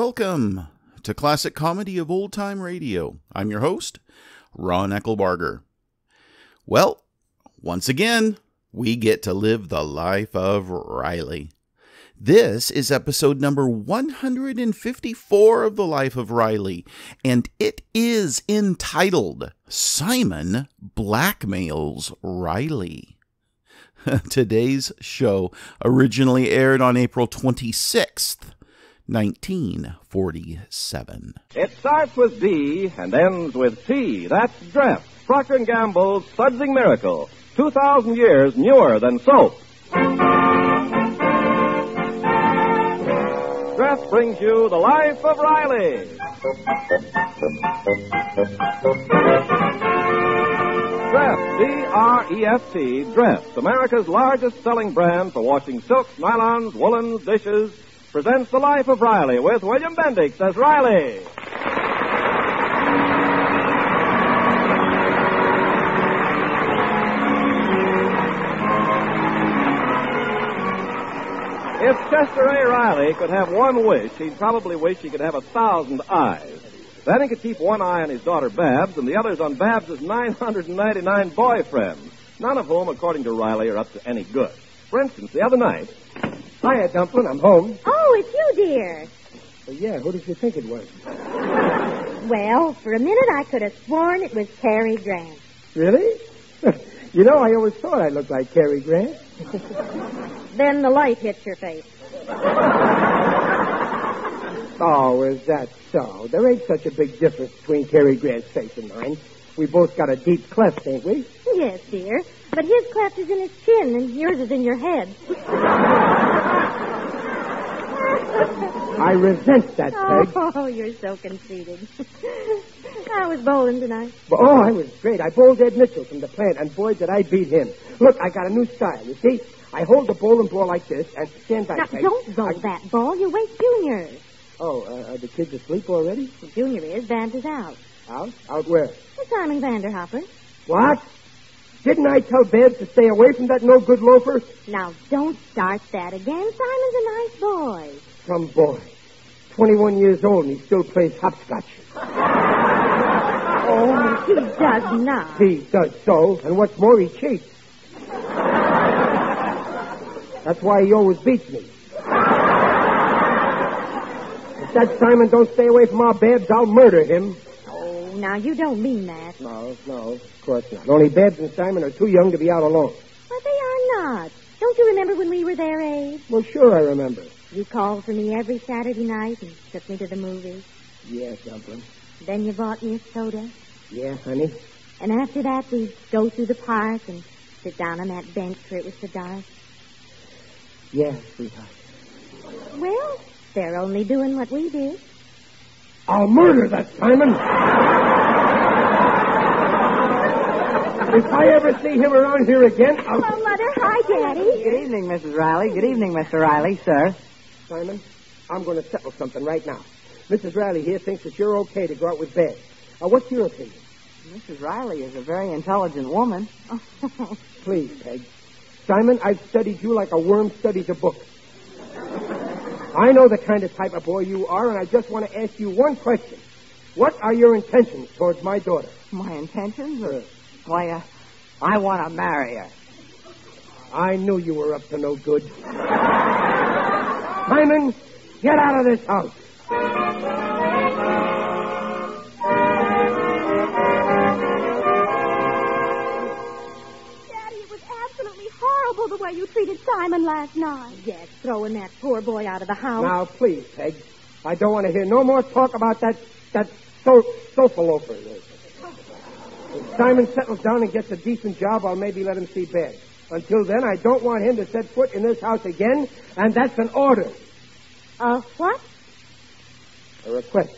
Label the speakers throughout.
Speaker 1: Welcome to Classic Comedy of Old Time Radio. I'm your host, Ron Eckelbarger. Well, once again, we get to live the life of Riley. This is episode number 154 of The Life of Riley, and it is entitled Simon Blackmails Riley. Today's show originally aired on April 26th, 1947.
Speaker 2: It starts with D and ends with T. That's Dress, Procter & Gamble's sudsing miracle. 2,000 years newer than soap. Dress brings you The Life of Riley. Dress, D-R-E-S-T, Dress, America's largest selling brand for washing silks, nylons, woolens, dishes, presents The Life of Riley with William Bendix as Riley. If Chester A. Riley could have one wish, he'd probably wish he could have 1,000 eyes. Then he could keep one eye on his daughter Babs and the others on Babs' 999 boyfriends, none of whom, according to Riley, are up to any good. For instance, the other night...
Speaker 3: Hiya, Dumplin', I'm home.
Speaker 4: Oh, it's you, dear.
Speaker 3: Well, yeah, who did you think it was?
Speaker 4: Well, for a minute I could have sworn it was Cary Grant.
Speaker 3: Really? You know, I always thought I looked like Cary Grant.
Speaker 4: Then the light hits your face.
Speaker 3: Oh, is that so? There ain't such a big difference between Cary Grant's face and mine. We both got a deep cleft, ain't we?
Speaker 4: Yes, dear. But his cleft is in his chin and yours is in your head.
Speaker 3: I resent that, Peg.
Speaker 4: Oh, you're so conceited. I was bowling tonight.
Speaker 3: Oh, I was great. I bowled Ed Mitchell from the plant, and boy, did I beat him. Look, I got a new style, you see? I hold the bowling ball like this and stand back,
Speaker 4: Now,
Speaker 3: Peg.
Speaker 4: don't bowl that ball. You wake Junior's.
Speaker 3: Oh, are the kids asleep already?
Speaker 4: Well, Junior is. Babs is out.
Speaker 3: Out? Out where?
Speaker 4: Well, Simon Vanderhopper.
Speaker 3: What? Didn't I tell Babs to stay away from that no-good loafer?
Speaker 4: Now, don't start that again. Simon's a nice boy.
Speaker 3: Some boy. 21 years old and he still plays hopscotch.
Speaker 4: Oh, he does not.
Speaker 3: He does so, and what's more, he cheats. That's why he always beats me. If that Simon don't stay away from our Babs, I'll murder him.
Speaker 4: Oh, now, you don't mean that.
Speaker 3: No, of course not. Only Babs and Simon are too young to be out alone.
Speaker 4: But they are not. Don't you remember when we were their age?
Speaker 3: Well, sure I remember.
Speaker 4: You called for me every Saturday night and took me to the movies.
Speaker 3: Yeah, Dumpling.
Speaker 4: Then you bought me a soda.
Speaker 3: Yeah, honey.
Speaker 4: And after that, we'd go through the park and sit down on that bench where it was so dark.
Speaker 3: Yeah, sweetheart.
Speaker 4: Well, they're only doing what we did.
Speaker 3: I'll murder that Simon. If I ever see him around here again, I'll...
Speaker 4: Hello, Mother. Hi, Daddy.
Speaker 5: Good evening, Mrs. Riley. Good evening, Mr. Riley, sir.
Speaker 3: Simon, I'm going to settle something right now. Mrs. Riley here thinks that you're okay to go out with Babs. What's your opinion?
Speaker 5: Mrs. Riley is a very intelligent woman.
Speaker 3: Please, Peg. Simon, I've studied you like a worm studies a book. I know the kind of type of boy you are, and I just want to ask you one question. What are your intentions towards my daughter?
Speaker 5: My intentions? Why, I want to marry her.
Speaker 3: I knew you were up to no good. Simon, get out of this house.
Speaker 6: Daddy, it was absolutely horrible the way you treated Simon last night.
Speaker 4: Yes, throwing that poor boy out of the house.
Speaker 3: Now, please, Peg. I don't want to hear no more talk about that sofa loafer. If Simon settles down and gets a decent job, I'll maybe let him see Babs. Until then, I don't want him to set foot in this house again, and that's an order.
Speaker 4: What?
Speaker 3: A request.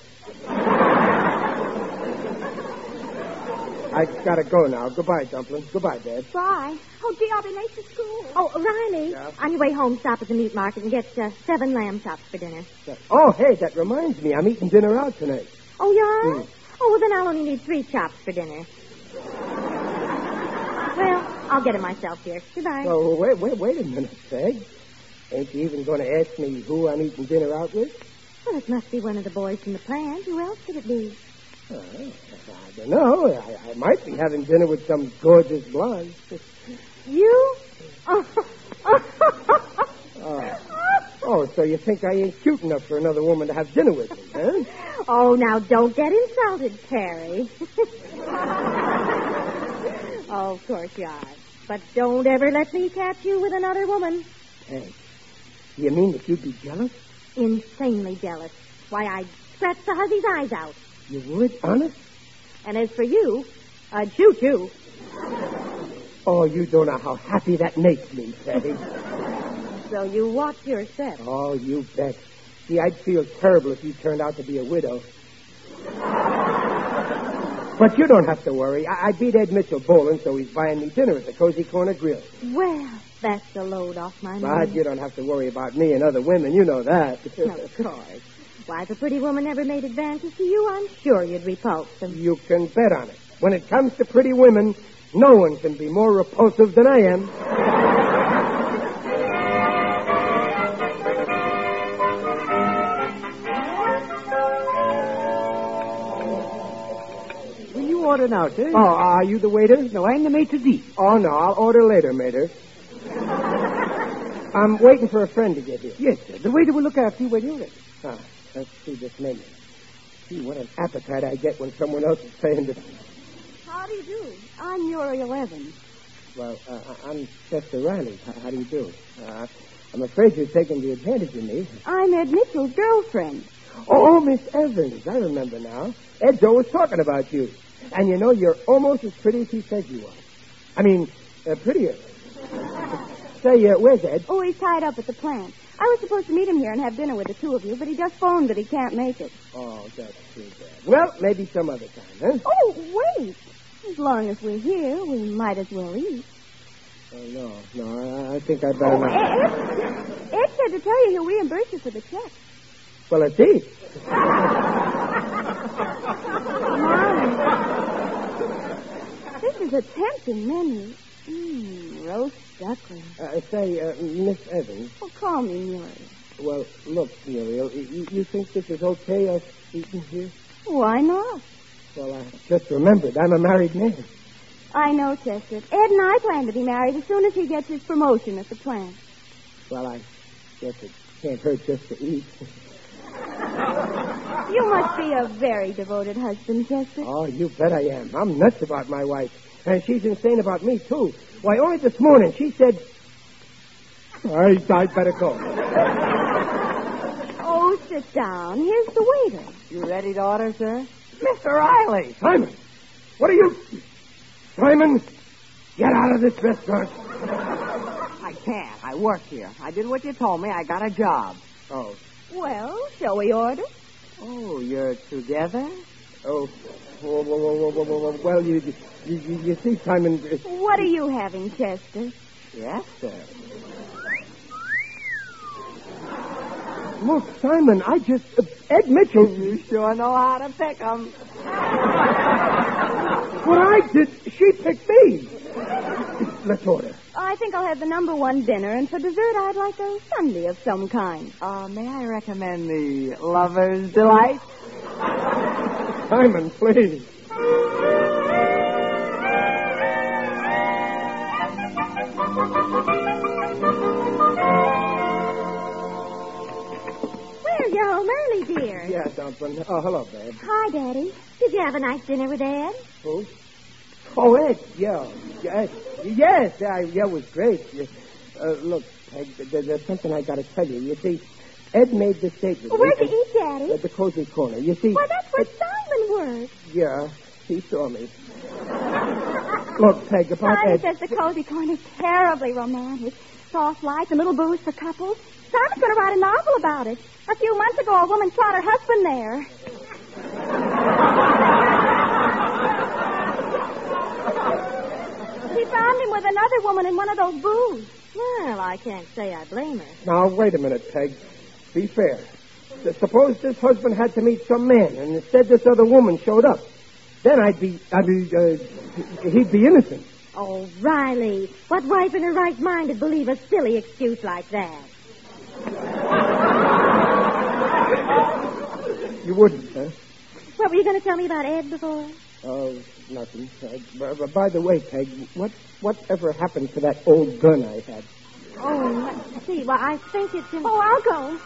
Speaker 3: I gotta go now. Goodbye, Dumpling. Goodbye, Dad.
Speaker 6: Bye. Oh, gee, I'll be late to school.
Speaker 4: Oh, Riley,
Speaker 3: Yeah?
Speaker 4: on your way home, stop at the meat market and get 7 lamb chops for dinner.
Speaker 3: Oh, hey, that reminds me. I'm eating dinner out tonight.
Speaker 4: Oh, you are? Oh, well, then I'll only need 3 chops for dinner. Well, I'll get it myself, dear. Goodbye.
Speaker 3: Oh, wait a minute, Peg. Ain't you even going to ask me who I'm eating dinner out with?
Speaker 4: Well, it must be one of the boys from the plant. Who else could it be?
Speaker 3: I don't know. I might be having dinner with some gorgeous blonde.
Speaker 4: You?
Speaker 3: Oh, so you think I ain't cute enough for another woman to have dinner with me, huh?
Speaker 4: Oh, now don't get insulted, Terry. Oh, of course you are. But don't ever let me catch you with another woman.
Speaker 3: Hey, you mean that you'd be jealous?
Speaker 4: Insanely jealous. Why, I'd scratch the hussy's eyes out.
Speaker 3: You would? Honest?
Speaker 4: And as for you, I'd shoot you.
Speaker 3: Oh, you don't know how happy that makes me, Teddy.
Speaker 4: So you watch your step.
Speaker 3: Oh, you bet. See, I'd feel terrible if you turned out to be a widow. But you don't have to worry. I beat Ed Mitchell bowling, so he's buying me dinner at the Cozy Corner Grill.
Speaker 4: Well, that's a load off my
Speaker 3: But
Speaker 4: mind.
Speaker 3: you don't have to worry about me and other women. You know that.
Speaker 4: Of course. Why, if a pretty woman ever made advances to you, I'm sure you'd repulse them.
Speaker 3: You can bet on it. When it comes to pretty women, no one can be more repulsive than I am.
Speaker 7: Will you order now, sir?
Speaker 3: Oh, are you the waiter?
Speaker 7: No, I'm the maitre d'.
Speaker 3: Oh, no, I'll order later, mater. I'm waiting for a friend to get here.
Speaker 7: Yes, sir. The waiter will look after you when you're ready.
Speaker 3: Ah, let's see this menu. Gee, what an appetite I get when someone else is paying the...
Speaker 6: How do you do? I'm Muriel Evans.
Speaker 3: Well, I'm Chester Riley. How do you do? I'm afraid you're taking the advantage of me.
Speaker 6: I'm Ed Mitchell's girlfriend.
Speaker 3: Oh, Miss Evans. I remember now. Ed's always talking about you. And you know, you're almost as pretty as he said you are. I mean, prettier. Say, where's Ed?
Speaker 6: Oh, he's tied up at the plant. I was supposed to meet him here and have dinner with the two of you, but he just phoned that he can't make it.
Speaker 3: Oh, that's too bad. Well, maybe some other time, huh?
Speaker 6: Oh, wait. As long as we're here, we might as well eat.
Speaker 3: Oh, no, I think I'd better not.
Speaker 6: Ed said to tell you he'll reimburse you for the check.
Speaker 3: Well, let's eat.
Speaker 6: This is a tempting menu. Roast duckling.
Speaker 3: Say, Miss Evans.
Speaker 6: Oh, call me Muriel.
Speaker 3: Well, look, Muriel, you think this is okay, us eating here?
Speaker 6: Why not?
Speaker 3: Well, I just remembered I'm a married man.
Speaker 6: I know, Chester. Ed and I plan to be married as soon as he gets his promotion at the plant.
Speaker 3: Well, I guess it can't hurt just to eat.
Speaker 6: You must be a very devoted husband, Chester.
Speaker 3: Oh, you bet I am. I'm nuts about my wife. And she's insane about me, too. Why, only this morning she said... I'd better go.
Speaker 6: Oh, sit down. Here's the waiter.
Speaker 5: You ready to order, sir?
Speaker 3: Mr. Riley! Simon! What are you... Simon, get out of this restaurant.
Speaker 5: I can't. I work here. I did what you told me. I got a job.
Speaker 3: Oh.
Speaker 6: Well, shall we order?
Speaker 5: Oh, you're together?
Speaker 3: Oh. Well, you see, Simon...
Speaker 6: What are you having, Chester?
Speaker 5: Yes, sir.
Speaker 3: Look, Simon, I just... Ed Mitchell...
Speaker 5: You sure know how to pick 'em.
Speaker 3: What I did, she picked me. Let's order.
Speaker 6: I think I'll have the number one dinner, and for dessert, I'd like a sundae of some kind.
Speaker 5: May I recommend the Lover's Delight?
Speaker 3: Simon, please.
Speaker 4: Well, you're home early, dear.
Speaker 3: Yeah, Dumpling. Oh, hello, babe.
Speaker 4: Hi, Daddy. Did you have a nice dinner with Ed?
Speaker 3: Who? Oh, Ed, yeah. Yes, it was great. Look, Peg, there's something I got to tell you. You see, Ed made this statement.
Speaker 4: Where'd you eat, Daddy?
Speaker 3: At the Cozy Corner. You see...
Speaker 4: Why, that's where Simon works.
Speaker 3: Yeah, he saw me. Look, Peg, about
Speaker 6: Simon
Speaker 3: Ed...
Speaker 6: says the Cozy Corner's terribly romantic. Soft lights and little booze for couples. Simon's going to write a novel about it. A few months ago, a woman shot her husband there. She found him with another woman in one of those booths.
Speaker 4: Well, I can't say I blame her.
Speaker 3: Now, wait a minute, Peg. Be fair. Suppose this husband had to meet some man, and instead this other woman showed up. Then he'd be innocent.
Speaker 4: Oh, Riley, what wife in her right mind would believe a silly excuse like that?
Speaker 3: wouldn't, huh?
Speaker 4: What were you going to tell me about Ed before?
Speaker 3: Oh, nothing. By the way, Peg, whatever happened to that old gun I had?
Speaker 4: Oh, let's see. Well, I think it's in... Oh, I'll go.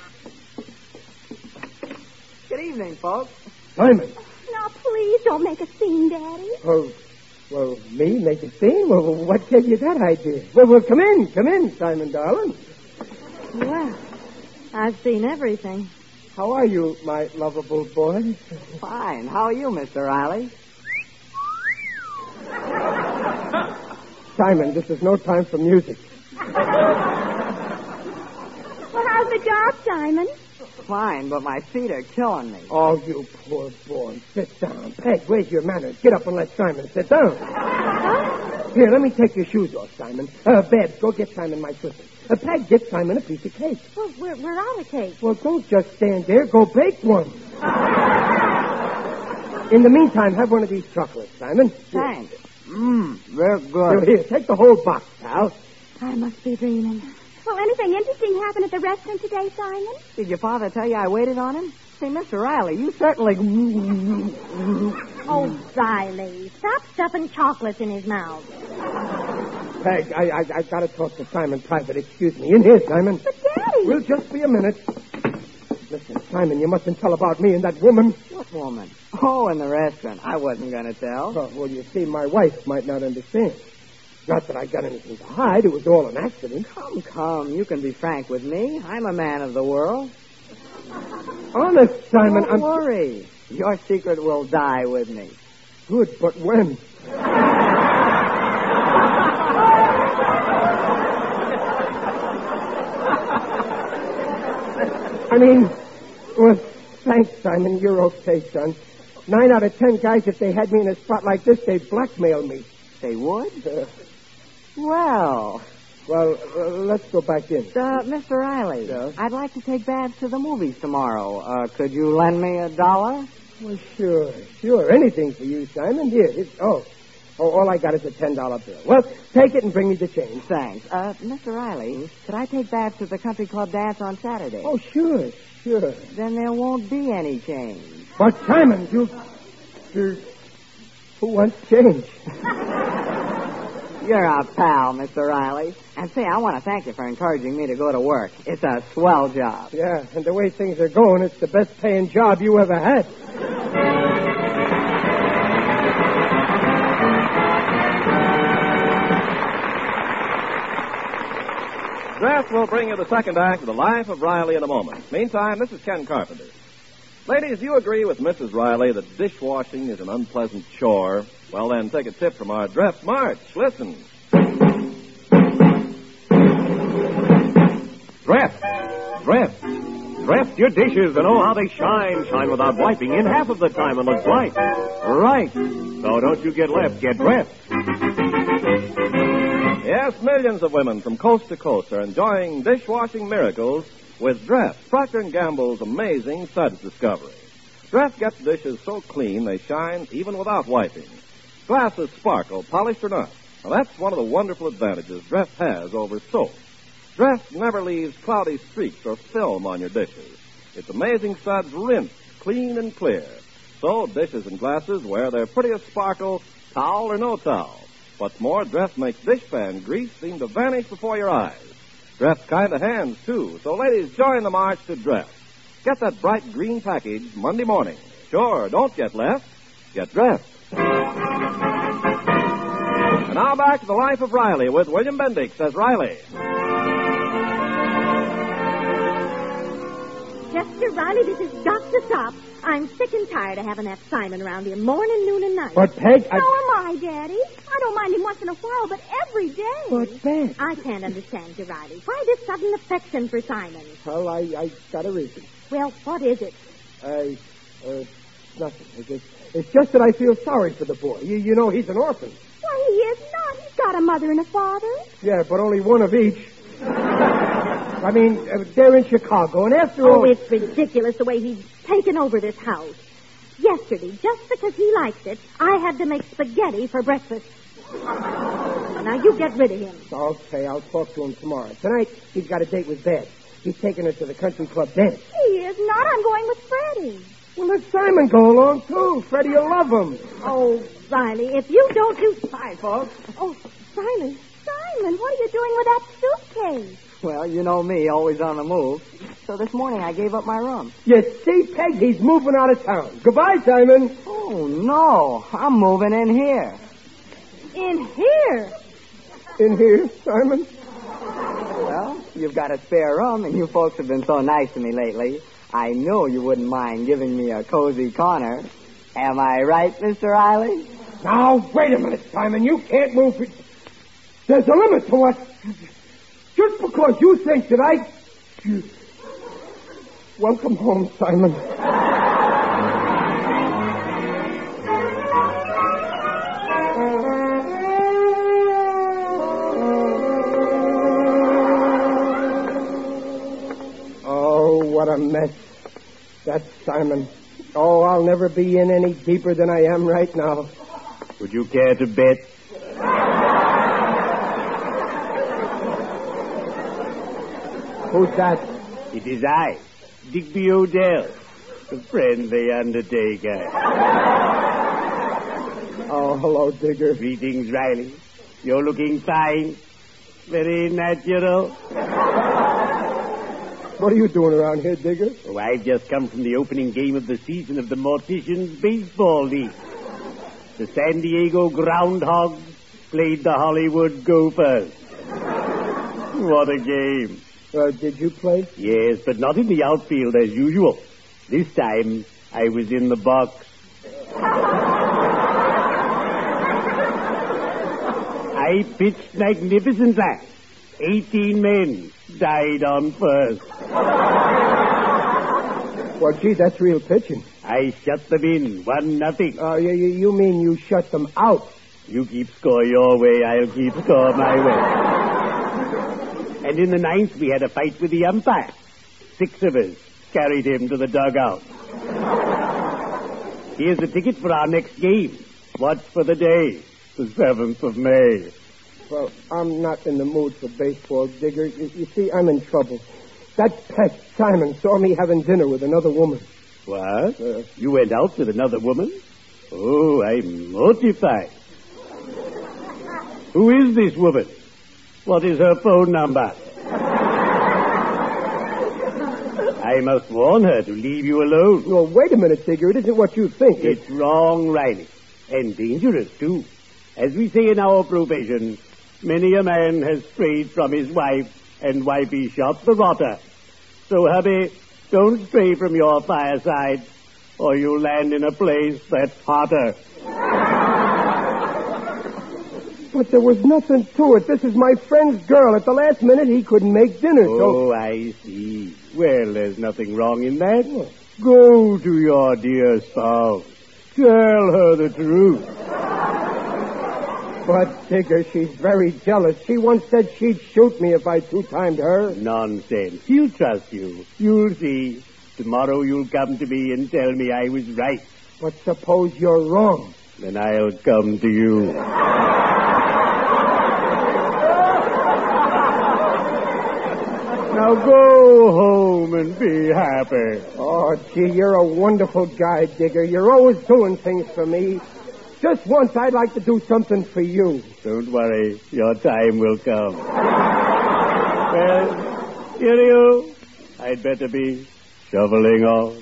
Speaker 5: Good evening, folks.
Speaker 3: Simon.
Speaker 4: Now, please don't make a scene, Daddy.
Speaker 3: Oh, well, me make a scene? Well, what gave you that idea? Well, come in, Simon, darling.
Speaker 4: Well, I've seen everything.
Speaker 3: How are you, my lovable boy?
Speaker 5: Fine. How are you, Mr. Riley?
Speaker 3: Simon, this is no time for music.
Speaker 4: Well, how's the job, Simon?
Speaker 5: Fine, but my feet are killing me.
Speaker 3: Oh, you poor boy. Sit down. Peg, where's your manners? Get up and let Simon sit down. Here, let me take your shoes off, Simon. Babs, go get Simon my slippers. Peg, get Simon a piece of cake.
Speaker 4: Well, we're out of cake.
Speaker 3: Well, don't just stand there. Go bake one. In the meantime, have one of these chocolates, Simon.
Speaker 5: Thanks. They're good.
Speaker 3: Here, take the whole box, pal.
Speaker 4: I must be dreaming. Well, anything interesting happened at the restaurant today, Simon?
Speaker 5: Did your father tell you I waited on him? Say, Mr. Riley, you certainly...
Speaker 4: Oh, Riley, stop stuffing chocolates in his mouth.
Speaker 3: Peg, I got to talk to Simon private. Excuse me. In here, Simon.
Speaker 4: But, Daddy...
Speaker 3: Will just be a minute. Listen, Simon, you mustn't tell about me and that woman.
Speaker 5: What woman? Oh, in the restaurant. I wasn't going to tell.
Speaker 3: Oh, well, you see, my wife might not understand. Not that I got anything to hide. It was all an accident.
Speaker 5: Come. You can be frank with me. I'm a man of the world.
Speaker 3: Honest, Simon,
Speaker 5: Don't worry. Your secret will die with me.
Speaker 3: Good, but when? I mean, well, thanks, Simon. You're okay, son. 9 out of 10 guys, if they had me in a spot like this, they'd blackmail me.
Speaker 5: They would? Well,
Speaker 3: let's go back in.
Speaker 5: Mr. Riley,
Speaker 3: Yeah?
Speaker 5: I'd like to take Babs to the movies tomorrow. Could you lend me $1?
Speaker 3: Well, sure. Anything for you, Simon. Here. All I got is a $10 bill. Well, take it and bring me the change.
Speaker 5: Thanks. Mr. Riley, could I take Babs to the country club dance on Saturday?
Speaker 3: Oh, sure.
Speaker 5: Then there won't be any change.
Speaker 3: But, Simon, who wants change?
Speaker 5: You're a pal, Mr. Riley. And say, I want to thank you for encouraging me to go to work. It's a swell job.
Speaker 3: Yeah, and the way things are going, it's the best paying job you ever had.
Speaker 2: Dress will bring you the second act of The Life of Riley in a moment. Meantime, this is Ken Carpenter. Ladies, do you agree with Mrs. Riley that dishwashing is an unpleasant chore? Well, then, take a tip from our dress march. Listen.
Speaker 8: Dress your dishes and oh, how they shine. Shine without wiping in half of the time and look bright. Right. So don't you get left, get dressed.
Speaker 2: Yes, millions of women from coast to coast are enjoying dishwashing miracles with Dress, Procter & Gamble's amazing suds discovery. Dress gets dishes so clean they shine even without wiping. Glasses sparkle, polished or not. Now, that's one of the wonderful advantages Dress has over soap. Dress never leaves cloudy streaks or film on your dishes. Its amazing suds rinse clean and clear. So dishes and glasses wear their prettiest sparkle, towel or no towel. What's more, Dress makes dishpan grease seem to vanish before your eyes. Dress kind of hands, too. So, ladies, join the march to Dress. Get that bright green package Monday morning. Sure, don't get left. Get dressed. And now back to The Life of Riley with William Bendix as Riley.
Speaker 4: Chester Riley, this has got to stop. I'm sick and tired of having that Simon around here morning, noon, and night.
Speaker 3: But, Peg,
Speaker 4: So am I, Daddy. I don't mind him once in a while, but every day.
Speaker 3: But, Peg...
Speaker 4: I can't understand you, Riley. Why this sudden affection for Simon?
Speaker 3: Well, I got a reason.
Speaker 4: Well, what is it?
Speaker 3: Nothing. It's just that I feel sorry for the boy. You know, he's an orphan.
Speaker 4: Why, he is not. He's got a mother and a father.
Speaker 3: Yeah, but only one of each. I mean, they're in Chicago, and after all...
Speaker 4: Oh, it's ridiculous the way he's taken over this house. Yesterday, just because he likes it, I had to make spaghetti for breakfast. Now, you get rid of him.
Speaker 3: Okay, I'll talk to him tomorrow. Tonight, he's got a date with Beth. He's taking her to the country club dance.
Speaker 4: He is not. I'm going with Freddie.
Speaker 3: Well, let Simon go along, too. Freddie will love him.
Speaker 4: Oh, Riley, if you don't do...
Speaker 5: Hi, folks.
Speaker 4: Oh, Simon, what are you doing with that suitcase?
Speaker 5: Well, you know me, always on the move. So this morning I gave up my room.
Speaker 3: You see, Peg, he's moving out of town. Goodbye, Simon.
Speaker 5: Oh, no. I'm moving in here.
Speaker 4: In here?
Speaker 3: In here, Simon?
Speaker 5: Well, you've got a spare room, and you folks have been so nice to me lately. I know you wouldn't mind giving me a cozy corner. Am I right, Mr. Riley?
Speaker 3: Now, wait a minute, Simon. You can't move. There's a limit to what... Just because you think that I... Welcome home, Simon. Oh, what a mess. That's Simon. Oh, I'll never be in any deeper than I am right now.
Speaker 8: Would you care to bet?
Speaker 3: Who's that?
Speaker 8: It is I, Digby Odell, the friendly undertaker.
Speaker 3: Oh, hello, Digger.
Speaker 8: Greetings, Riley. You're looking fine. Very natural.
Speaker 3: What are you doing around here, Digger?
Speaker 8: Oh, I've just come from the opening game of the season of the Morticians Baseball League. The San Diego Groundhogs played the Hollywood Gophers. What a game.
Speaker 3: Did you play?
Speaker 8: Yes, but not in the outfield as usual. This time, I was in the box. I pitched magnificently. 18 men died on first.
Speaker 3: Well, gee, that's real pitching.
Speaker 8: I shut them in, 1-0.
Speaker 3: You mean you shut them out?
Speaker 8: You keep score your way, I'll keep score my way. And in the ninth, we had a fight with the umpire. 6 of us carried him to the dugout. Here's a ticket for our next game. Watch for the day, the 7th of May.
Speaker 3: Well, I'm not in the mood for baseball, Digger. You see, I'm in trouble. That pest, Simon, saw me having dinner with another woman.
Speaker 8: What? You went out with another woman? Oh, I'm mortified. Who is this woman? What is her phone number? I must warn her to leave you alone.
Speaker 3: Well, wait a minute, Digger. It isn't what you think.
Speaker 8: It's wrong, Riley. And dangerous, too. As we say in our profession, many a man has strayed from his wife, and wifey shot the rotter. So, hubby, don't stray from your fireside, or you'll land in a place that's hotter.
Speaker 3: But there was nothing to it. This is my friend's girl. At the last minute, he couldn't make dinner, so...
Speaker 8: Oh, I see. Well, there's nothing wrong in that. Go to your dear spouse. Tell her the truth.
Speaker 3: But, Digger, she's very jealous. She once said she'd shoot me if I two-timed her.
Speaker 8: Nonsense. She'll trust you. You'll see. Tomorrow you'll come to me and tell me I was right.
Speaker 3: But suppose you're wrong.
Speaker 8: Then I'll come to you. Now go home and be happy.
Speaker 3: Oh, gee, you're a wonderful guy, Digger. You're always doing things for me. Just once I'd like to do something for you.
Speaker 8: Don't worry. Your time will come. Well, cheerio. I'd better be shoveling off.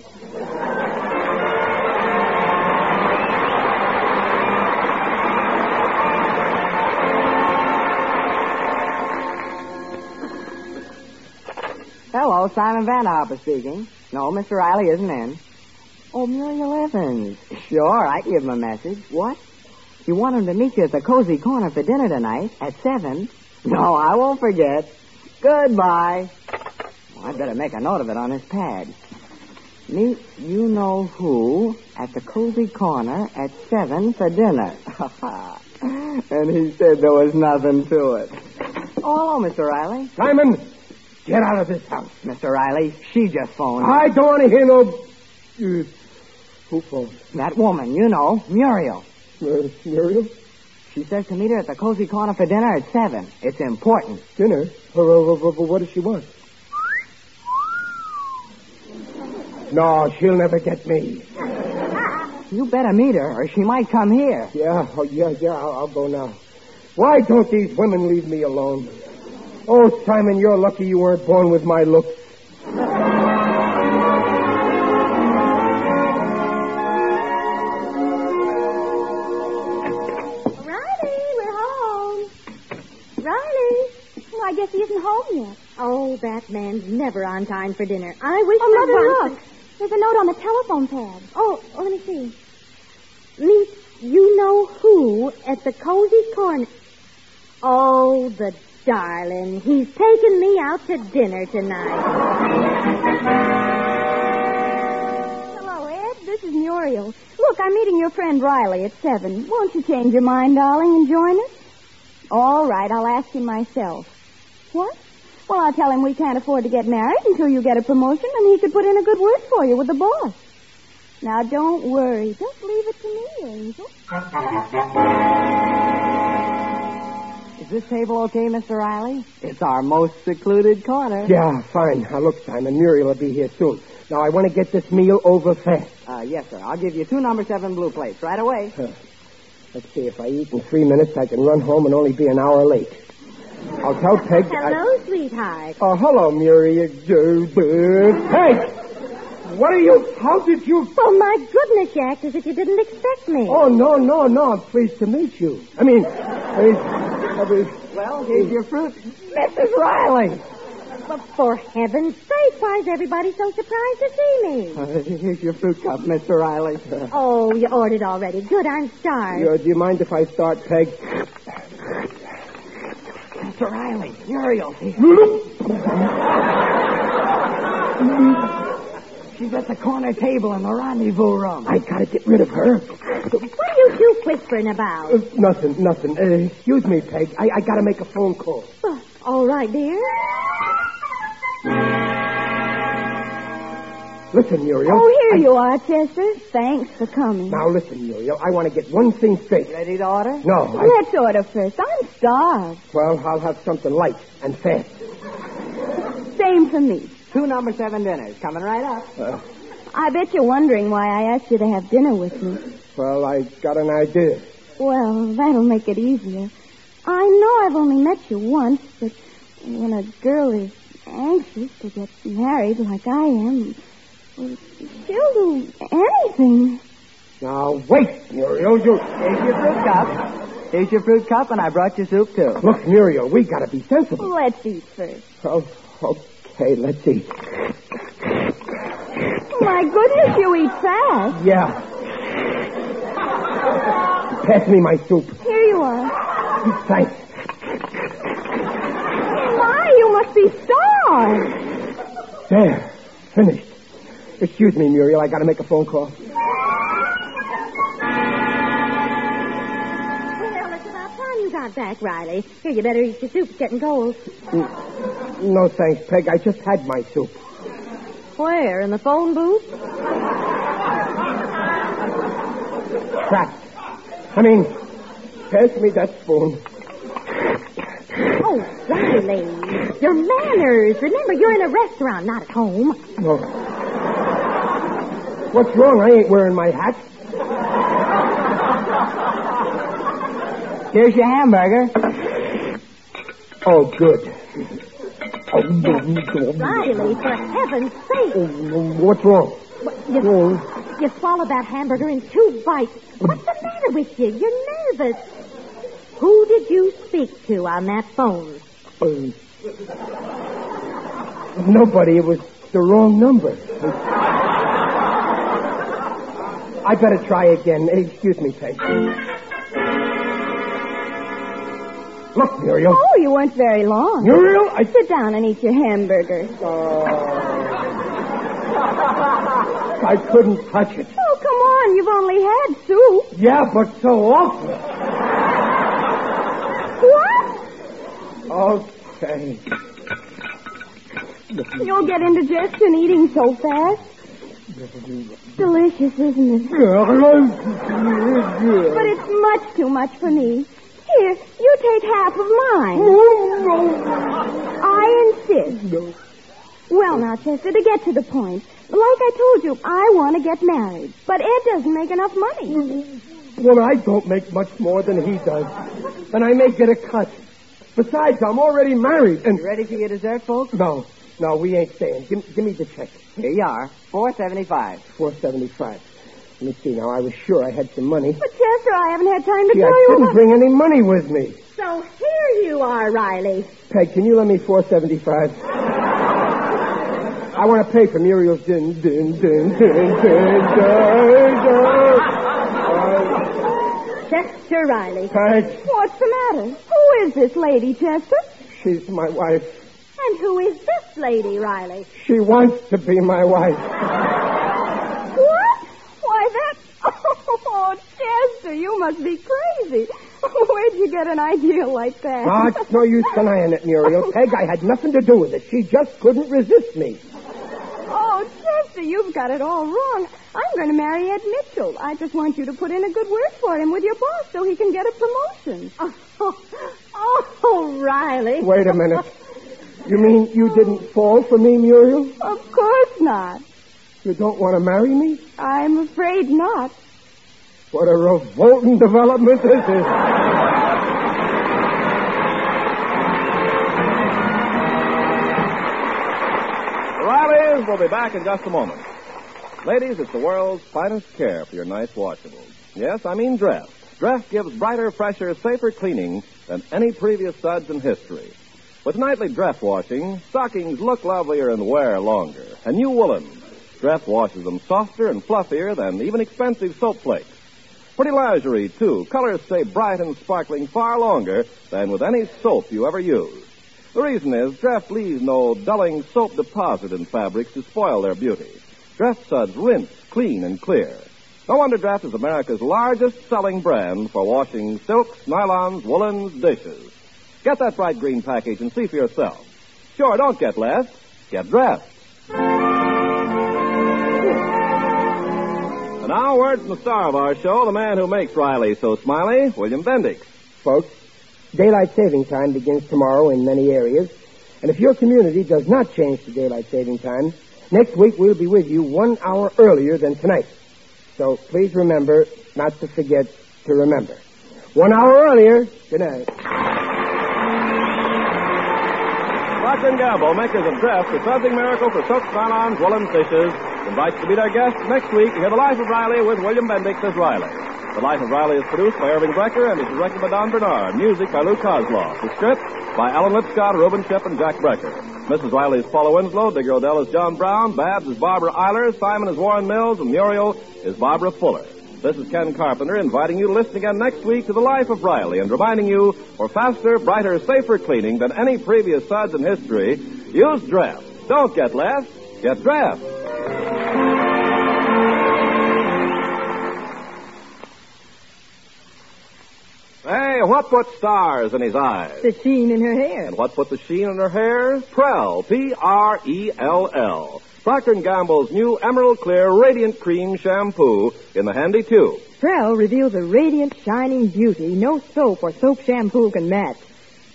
Speaker 5: Hello, Simon Van Harper speaking. No, Mr. Riley isn't in. Oh, Muriel Evans. Sure, I give him a message. What? You want him to meet you at the Cozy Corner for dinner tonight at 7? No, I won't forget. Goodbye. Well, I'd better make a note of it on this pad. Meet you-know-who at the Cozy Corner at 7 for dinner. And he said there was nothing to it. Oh, hello, Mr. Riley.
Speaker 3: Simon, get out of this house.
Speaker 5: Mr. Riley, she just phoned.
Speaker 3: I don't want to hear no... Who phoned?
Speaker 5: That woman, you know, Muriel.
Speaker 3: Muriel?
Speaker 5: She says to meet her at the Cozy Corner for dinner at 7. It's important.
Speaker 3: Dinner? What does she want? No, she'll never get me.
Speaker 5: You better meet her, or she might come here.
Speaker 3: Yeah, I'll go now. Why don't these women leave me alone? Oh, Simon, you're lucky you weren't born with my looks.
Speaker 6: I guess he isn't home yet.
Speaker 4: Oh, that man's never on time for dinner. I wish
Speaker 6: Oh, Mother,
Speaker 4: for once...
Speaker 6: look. There's a note on the telephone pad.
Speaker 4: Oh, let me see. Meet you-know-who at the Cozy Corner. Oh, the darling. He's taken me out to dinner tonight.
Speaker 6: Hello, Ed. This is Muriel. Look, I'm meeting your friend Riley at 7. Won't you change your mind, darling, and join us? All right, I'll ask him myself. What? Well, I'll tell him we can't afford to get married until you get a promotion, and he could put in a good word for you with the boss. Now, don't worry. Just leave it to me, Angel.
Speaker 5: Is this table okay, Mr. Riley? It's our most secluded corner.
Speaker 3: Yeah, fine. Now, look, Simon, Muriel will be here soon. Now, I want to get this meal over fast.
Speaker 5: Yes, sir. I'll give you 2 number 7 blue plates right away.
Speaker 3: Let's see, if I eat in 3 minutes, I can run home and only be an hour late. I'll tell Peg...
Speaker 4: Hello, sweetheart.
Speaker 3: Oh, hello, Muriel. Peg! What are you... How did you...
Speaker 4: Oh, my goodness, you act as if you didn't expect me.
Speaker 3: Oh, no. I'm pleased to meet you. I mean...
Speaker 5: Well, here's your fruit. Mrs. Riley!
Speaker 4: But for heaven's sake, why is everybody so surprised to see me?
Speaker 5: Here's your fruit cup, Mr. Riley.
Speaker 4: Oh, you ordered already. Good, I'm starved.
Speaker 3: Do you mind if I start, Peg?
Speaker 5: Mr. Riley, Muriel. She's at the corner table in the rendezvous room.
Speaker 3: I gotta get rid of her.
Speaker 4: What are you two whispering about?
Speaker 3: Nothing. Excuse me, Peg. I gotta make a phone call.
Speaker 4: All right, dear.
Speaker 3: Listen, Muriel.
Speaker 6: Oh, here you are, Chester. Thanks for coming.
Speaker 3: Now, listen, Muriel. I want to get one thing straight.
Speaker 5: Ready to order?
Speaker 3: No.
Speaker 6: Let's order first. I'm starved.
Speaker 3: Well, I'll have something light and fast.
Speaker 6: Same for me.
Speaker 5: 2 number 7 dinners coming right up.
Speaker 6: I bet you're wondering why I asked you to have dinner with me.
Speaker 3: Well, I got an idea.
Speaker 6: Well, that'll make it easier. I know I've only met you once, but when a girl is anxious to get married like I am, she'll do anything.
Speaker 3: Now, wait, Muriel.
Speaker 5: Here's your fruit cup. Here's your fruit cup, and I brought you soup, too.
Speaker 3: Look, Muriel, we gotta be sensible.
Speaker 6: Let's eat first.
Speaker 3: Oh, okay, let's eat.
Speaker 6: My goodness, you eat fast.
Speaker 3: Yeah. Pass me my soup.
Speaker 6: Here you are.
Speaker 3: Thanks.
Speaker 6: My, you must be starved.
Speaker 3: There. Finished. Excuse me, Muriel. I gotta make a phone call.
Speaker 4: Well, it's about time you got back, Riley. Here, you better eat your soup. It's getting cold.
Speaker 3: No, thanks, Peg. I just had my soup.
Speaker 4: Where? In the phone booth?
Speaker 3: Trapped. I mean, pass me that spoon.
Speaker 4: Oh, Riley, your manners. Remember, you're in a restaurant, not at home.
Speaker 3: No. What's wrong? I ain't wearing my hat.
Speaker 5: Here's your hamburger.
Speaker 3: Oh, good.
Speaker 4: Riley, for heaven's sake.
Speaker 3: What's wrong?
Speaker 4: You swallowed that hamburger in 2 bites. What's the matter with you? You're nervous. Who did you speak to on that phone?
Speaker 3: Nobody. It was the wrong number. I better try again. Excuse me, Peg. Look, Muriel.
Speaker 6: Oh, you weren't very long.
Speaker 3: Muriel,
Speaker 6: Sit down and eat your hamburger.
Speaker 3: I couldn't touch it.
Speaker 6: Oh, come on. You've only had soup.
Speaker 3: Yeah, but so often.
Speaker 6: What?
Speaker 3: Okay.
Speaker 6: You'll get indigestion eating so fast. Delicious, isn't it? But it's much too much for me. Here, you take half of mine. I insist. Well, now, Chester, to get to the point, like I told you, I want to get married. But Ed doesn't make enough money.
Speaker 3: Well, I don't make much more than he does. And I may get a cut. Besides, I'm already married. And
Speaker 5: You ready for your dessert, folks?
Speaker 3: No, we ain't staying. Give me the check.
Speaker 5: Here you are. $4.75.
Speaker 3: $4.75. Let me see now. I was sure I had some money.
Speaker 6: But, Chester, I haven't had time to
Speaker 3: Gee,
Speaker 6: tell
Speaker 3: I
Speaker 6: you
Speaker 3: didn't
Speaker 6: what...
Speaker 3: bring any money with me.
Speaker 6: So here you are, Riley.
Speaker 3: Peg, can you lend me $4.75? I want to pay for Muriel's din.
Speaker 6: Chester Riley.
Speaker 3: Peg,
Speaker 6: What's the matter? Who is this lady, Chester?
Speaker 3: she's my wife.
Speaker 6: And who is this lady, Riley?
Speaker 3: She wants to be my wife.
Speaker 6: What? Why, that... Oh, Chester, you must be crazy. Where'd you get an idea like that?
Speaker 3: Ah, it's no use denying it, Muriel. Peg, I had nothing to do with it. She just couldn't resist me.
Speaker 6: Oh, Chester, you've got it all wrong. I'm going to marry Ed Mitchell. I just want you to put in a good word for him with your boss so he can get a promotion. Oh, Riley.
Speaker 3: Wait a minute. You mean you didn't fall for me, Muriel?
Speaker 6: Of course not.
Speaker 3: You don't want to marry me?
Speaker 6: I'm afraid not.
Speaker 3: What a revolting development this is.
Speaker 2: The Rileys will be back in just a moment. Ladies, it's the world's finest care for your nice washables. Yes, I mean Dreft. Dreft gives brighter, fresher, safer cleaning than any previous suds in history. With nightly Dreft washing, stockings look lovelier and wear longer. And new woolens. Dreft washes them softer and fluffier than even expensive soap flakes. Pretty lingerie, too. Colors stay bright and sparkling far longer than with any soap you ever use. The reason is Dreft leaves no dulling soap deposit in fabrics to spoil their beauty. Dreft suds rinse, clean, and clear. No wonder Dreft is America's largest selling brand for washing silks, nylons, woolens, dishes. Get that bright green package and see for yourself. Sure, don't get less. Get Dreft. And now, word from the star of our show, the man who makes Riley so smiley, William Bendix.
Speaker 3: Folks, daylight saving time begins tomorrow in many areas. And if your community does not change to daylight saving time, next week we'll be with you 1 hour earlier than tonight. So please remember not to forget to remember. 1 hour earlier. Good night.
Speaker 2: Procter & Gamble, makers of Dreft, the sudsing miracle for soaps, nylons, woolens, dishes, invites to be their guest next week to hear The Life of Riley with William Bendix as Riley. The Life of Riley is produced by Irving Brecker and is directed by Don Bernard. Music by Lou Kozloff. The script by Alan Lipscott, Reuben Ship, and Jack Brecker. Mrs. Riley is Paula Winslow, Digger Odell is John Brown, Babs is Barbara Eiler, Simon is Warren Mills, and Muriel is Barbara Fuller. This is Ken Carpenter inviting you to listen again next week to The Life of Riley and reminding you, for faster, brighter, safer cleaning than any previous suds in history, use Dreft. Don't get less, get Dreft. Hey, what put stars in his eyes?
Speaker 5: The sheen in her hair.
Speaker 2: And what put the sheen in her hair? Prell, P-R-E-L-L. Procter & Gamble's new Emerald Clear Radiant Cream Shampoo in the handy tube.
Speaker 5: Prell reveals a radiant, shining beauty no soap or soap shampoo can match.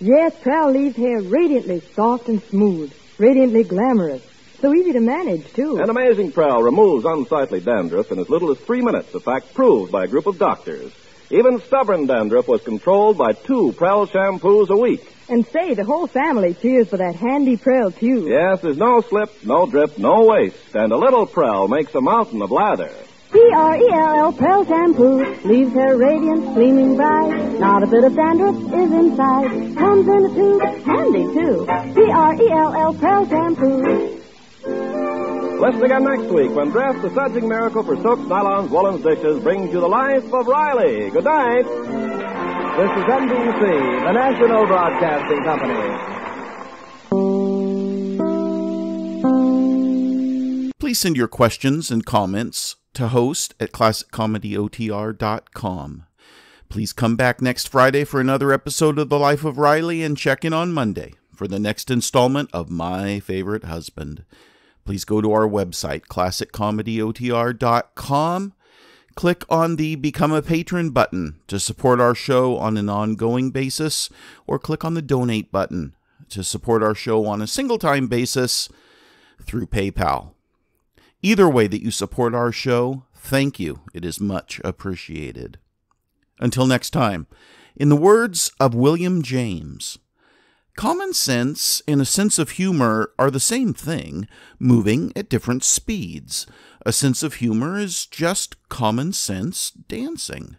Speaker 5: Yes, Prell leaves hair radiantly soft and smooth, radiantly glamorous. So easy to manage, too.
Speaker 2: An amazing Prell removes unsightly dandruff in as little as 3 minutes, a fact proved by a group of doctors. Even stubborn dandruff was controlled by 2 Prell shampoos a week.
Speaker 5: And say, the whole family cheers for that handy Prell tube.
Speaker 2: Yes, there's no slip, no drip, no waste, and a little Prell makes a mountain of lather.
Speaker 4: P-R-E-L-L, Prell shampoo, leaves hair radiant, gleaming bright. Not a bit of dandruff is inside. Comes in a tube, handy too. P-R-E-L-L, Prell shampoo.
Speaker 2: Listen again next week when Dreft, the sudsing miracle for soaps, nylons, woolens, dishes, brings you The Life of Riley. Good night.
Speaker 9: This is NBC, the National Broadcasting Company.
Speaker 1: Please send your questions and comments to host@classiccomedyotr.com. Please come back next Friday for another episode of The Life of Riley and check in on Monday for the next installment of My Favorite Husband. Please go to our website, classiccomedyotr.com. Click on the Become a Patron button to support our show on an ongoing basis, or click on the Donate button to support our show on a single-time basis. through PayPal. Either way that you support our show, thank you. It is much appreciated. Until next time, in the words of William James, common sense and a sense of humor are the same thing, moving at different speeds. A sense of humor is just common sense dancing.